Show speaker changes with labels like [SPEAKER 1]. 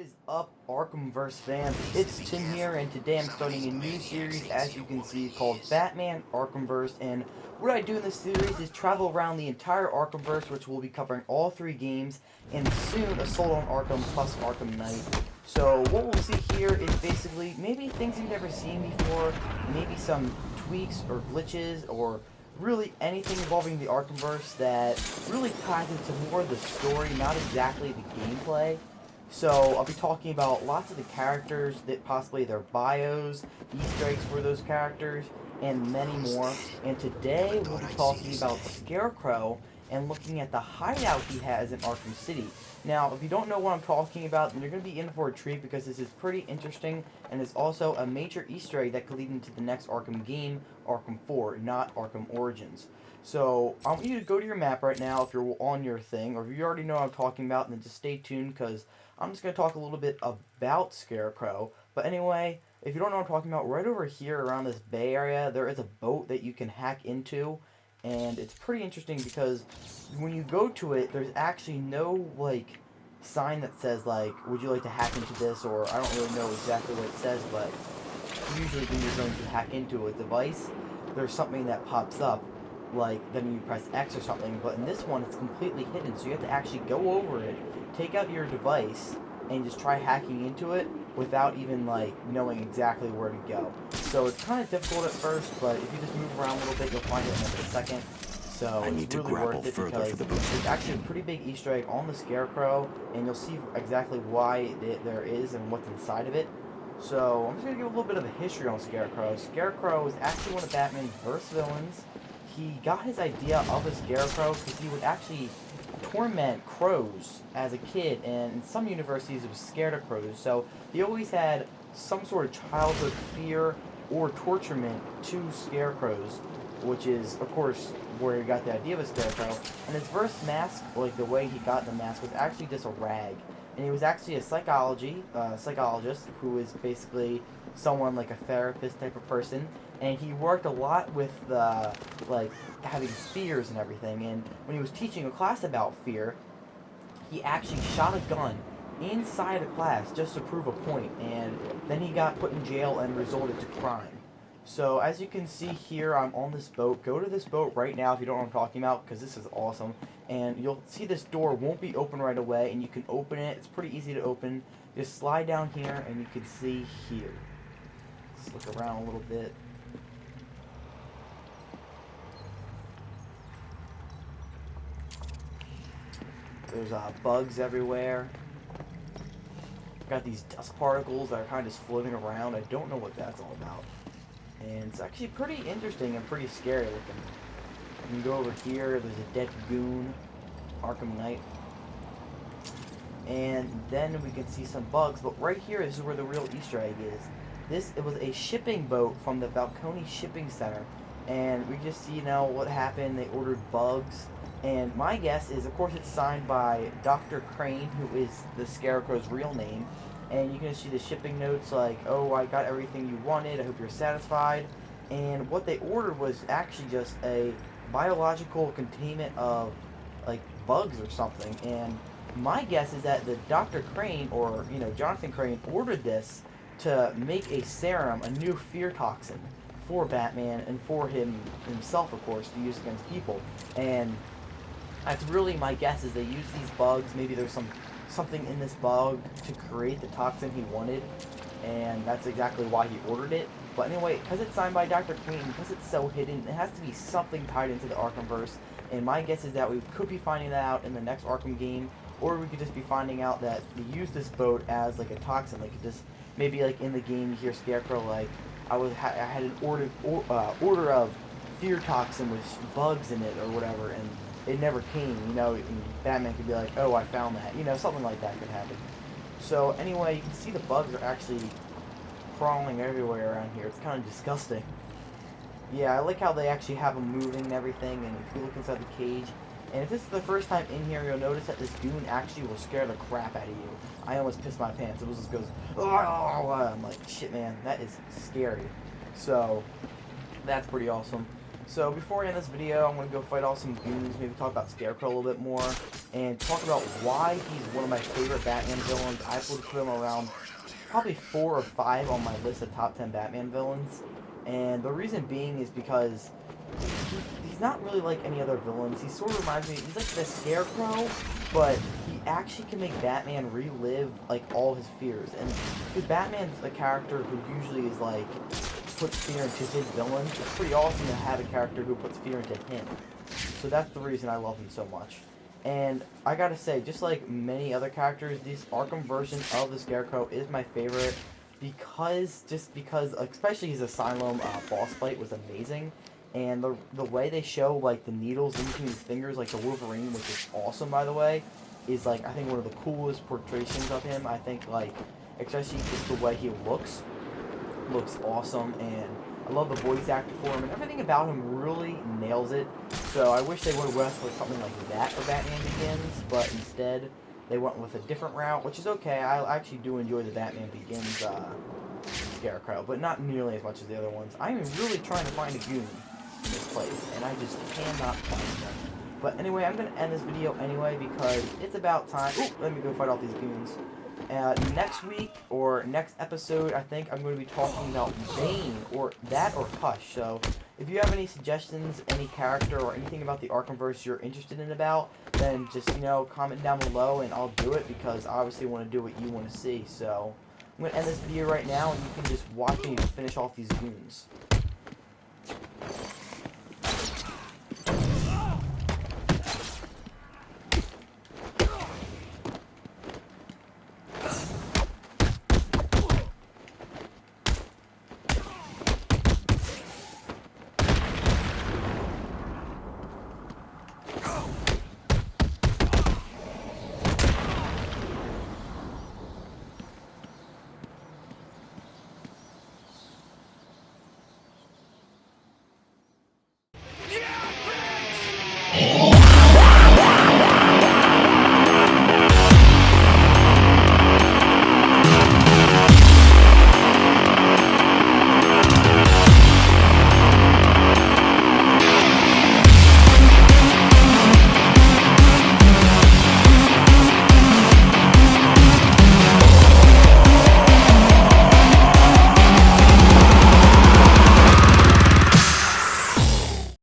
[SPEAKER 1] What is up, Arkhamverse fans? It's Tim here, and today I'm starting a new series, as you can see, called Batman Arkhamverse. And what I do in this series is travel around the entire Arkhamverse, which will be covering all three games, and soon Assault on Arkham plus Arkham Knight. So what we'll see here is basically maybe things you've never seen before, maybe some tweaks or glitches, or really anything involving the Arkhamverse that really ties into more of the story, not exactly the gameplay. So I'll be talking about lots of the characters, that possibly their bios, Easter eggs for those characters, and many more. And today we'll be talking about Scarecrow and looking at the hideout he has in Arkham City. Now, if you don't know what I'm talking about, then you're going to be in for a treat because this is pretty interesting, and it's also a major Easter egg that could lead into the next Arkham game, Arkham 4, not Arkham Origins. So, I want you to go to your map right now if you're on your thing, or if you already know what I'm talking about, then just stay tuned because I'm just going to talk a little bit about Scarecrow. But anyway, if you don't know what I'm talking about, right over here around this bay area, there is a boat that you can hack into. And it's pretty interesting because when you go to it, there's actually no, like, sign that says, like, would you like to hack into this, or I don't really know exactly what it says, but usually when you're going to hack into a device, there's something that pops up, like, then you press X or something, but in this one, it's completely hidden, so you have to actually go over it, take out your device, and just try hacking into it without even, like, knowing exactly where to go. So it's kind of difficult at first, but if you just move around a little bit, you'll find it in a second. So it's really worth it because there's actually a pretty big Easter egg on the Scarecrow, and you'll see exactly why there is and what's inside of it. So I'm just going to give a little bit of a history on Scarecrow. Scarecrow is actually one of Batman's worst villains. He got his idea of a Scarecrow because he would actually torment crows as a kid, and in some universities it was scared of crows, so he always had some sort of childhood fear or torturement to scarecrows, which is, of course, where he got the idea of a scarecrow. And his first mask, like the way he got the mask, was actually just a rag, and he was actually a psychologist who is basically someone like a therapist type of person, and he worked a lot with like having fears and everything. And when he was teaching a class about fear, he actually shot a gun inside a class just to prove a point, and then he got put in jail and resorted to crime. So as you can see here, I'm on this boat. Go to this boat right now if you don't know what I'm talking about, because this is awesome. And you'll see this door won't be open right away, and you can open it. It's pretty easy to open. Just slide down here, and you can see here. Let's look around a little bit. There's bugs everywhere. Got these dust particles that are kind of just floating around. I don't know what that's all about. And it's actually pretty interesting and pretty scary looking. You can go over here. There's a dead goon, Arkham Knight. And then we can see some bugs. But right here, this is where the real Easter egg is. It was a shipping boat from the Falcone Shipping Center. And we just see now what happened. They ordered bugs. And my guess is, of course, it's signed by Dr. Crane, who is the Scarecrow's real name. And you can see the shipping notes like, oh, I got everything you wanted, I hope you're satisfied. And what they ordered was actually just a biological containment of, like, bugs or something. And my guess is that the Dr. Crane, or, you know, Jonathan Crane, ordered this to make a serum, a new fear toxin for Batman and for himself, of course, to use against people. And that's really my guess, is they use these bugs. Maybe there's something in this bug to create the toxin he wanted, and that's exactly why he ordered it. But anyway, because it's signed by Dr. Crane, because it's so hidden, it has to be something tied into the Arkhamverse. And my guess is that we could be finding that out in the next Arkham game, or we could just be finding out that they use this boat as like a toxin. Like, just maybe like in the game you hear Scarecrow like, I had an order of fear toxin with bugs in it or whatever, and it never came, you know, and Batman could be like, oh, I found that, you know, something like that could happen. So anyway, you can see the bugs are actually crawling everywhere around here. It's kind of disgusting. Yeah, I like how they actually have them moving and everything, and if you look inside the cage, and if this is the first time in here, you'll notice that this goon actually will scare the crap out of you. I almost pissed my pants. It just goes, oh, I'm like, shit, man, that is scary. So that's pretty awesome. So before I end this video, I'm going to go fight off some goons, maybe talk about Scarecrow a little bit more. and talk about why he's one of my favorite Batman villains. I would put him around probably 4 or 5 on my list of top 10 Batman villains. And the reason being is because he's not really like any other villains. He sort of reminds me, he's like the Scarecrow, but he actually can make Batman relive like all his fears. And because Batman's a character who usually is like puts fear into his villains, it's pretty awesome to have a character who puts fear into him. So that's the reason I love him so much. And I gotta say, just like many other characters, this Arkham version of the Scarecrow is my favorite because, especially his Asylum boss fight was amazing. And the way they show, like, the needles in between his fingers, like the Wolverine, which is awesome, by the way, is, like, I think one of the coolest portrays of him. I think, like, especially just the way he looks awesome, and I love the voice actor for him, and everything about him really nails it. So I wish they would have went for something like that for Batman Begins, but instead they went with a different route, which is okay. I actually do enjoy the Batman Begins Scarecrow, but not nearly as much as the other ones. I am really trying to find a goon in this place, and I just cannot find them. But anyway, I'm going to end this video anyway because it's about time. Ooh, let me go fight off these goons. Next week, or next episode, I think I'm going to be talking about Bane, or Hush. So, if you have any suggestions, any character, or anything about the Arkhamverse you're interested in about, then just, comment down below, and I'll do it, because I obviously want to do what you want to see. So, I'm going to end this video right now, and you can just watch me finish off these goons.